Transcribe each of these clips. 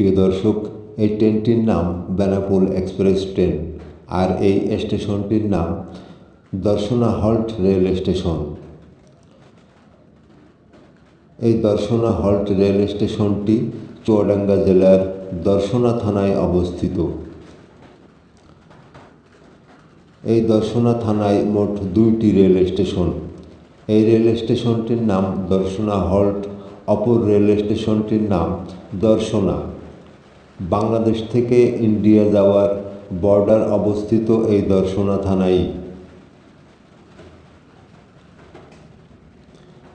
প্রিয় দর্শক, এই ট্রেনটির নাম বেনাপোল এক্সপ্রেস ট্রেন, আর এই স্টেশনটির নাম দর্শনা হল্ট রেল স্টেশন। এই দর্শনা হল্ট রেল স্টেশনটি চুয়াডাঙ্গা জেলার দর্শনা থানায় অবস্থিত। এই দর্শনা থানায় মোট 2টি রেল স্টেশন। এই রেল স্টেশনটির নাম দর্শনা হল্ট, অপর রেল স্টেশনটির নাম দর্শনা। বাংলাদেশ থেকে ইন্ডিয়া যাওয়ার বর্ডার অবস্থিত এই দর্শনা থানায়,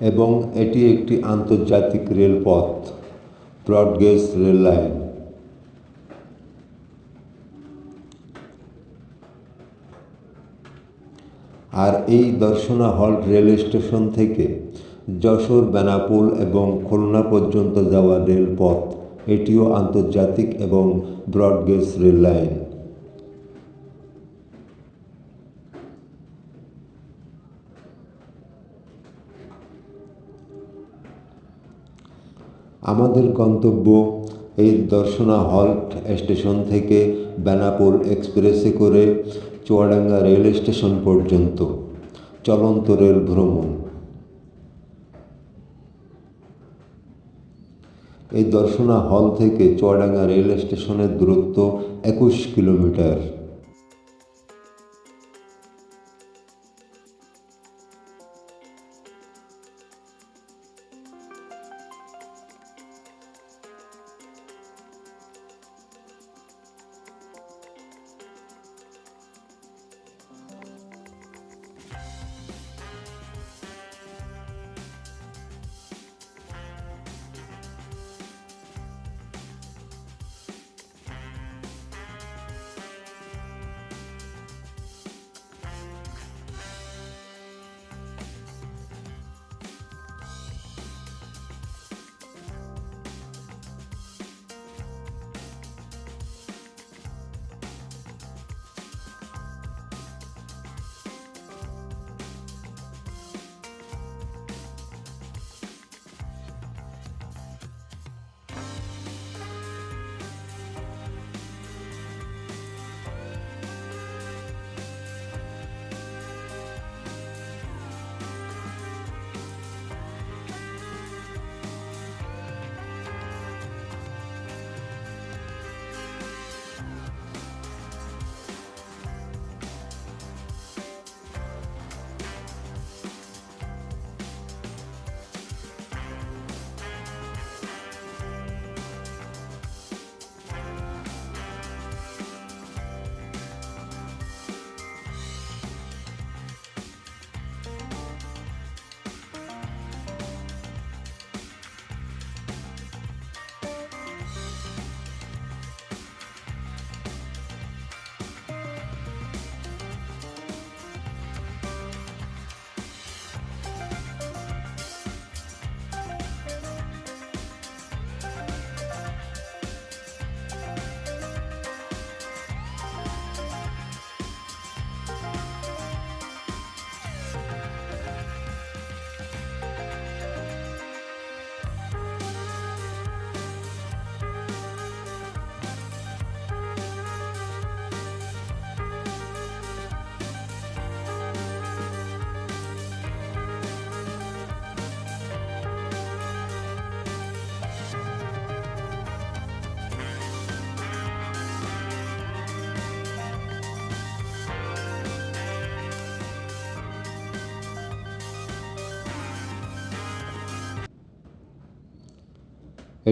এবং এটি একটি আন্তর্জাতিক রেলপথ, ব্রডগেজ রেল লাইন। আর এই দর্শনা হল্ট রেল স্টেশন থেকে যশোর, বেনাপোল এবং খুলনা পর্যন্ত যাওয়া রেলপথ, এটিও আন্তর্জাতিক এবং ব্রডগেজ রেল লাইন। আমাদের গন্তব্য এই দর্শনা হল্ট স্টেশন থেকে বেনাপোল এক্সপ্রেসে করে চুয়াডাঙ্গা রেল স্টেশন পর্যন্ত চলন্ত রেল ভ্রমণ। এই দর্শনা হল থেকে চুয়াডাঙ্গা রেল স্টেশনের দূরত্ব 21 কিলোমিটার।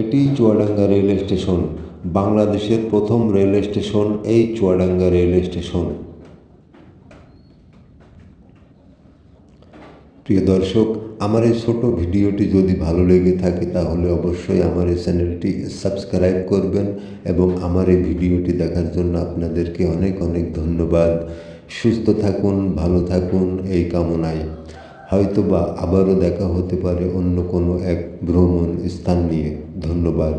এটি চুয়াডাঙ্গা রেল স্টেশন। বাংলাদেশের প্রথম রেল স্টেশন এই চুয়াডাঙ্গা রেল স্টেশন। প্রিয় দর্শক, আমার এই ছোট ভিডিওটি যদি ভালো লেগে থাকে তাহলে অবশ্যই আমার এই চ্যানেলটি সাবস্ক্রাইব করবেন, এবং আমার এই ভিডিওটি দেখার জন্য আপনাদেরকে অনেক অনেক ধন্যবাদ। সুস্থ থাকুন, ভালো থাকুন এই কামনায়। হয়তোবা আবারও দেখা হতে পারে অন্য কোনো এক ভ্রমণ স্থান নিয়ে। ধন্যবাদ।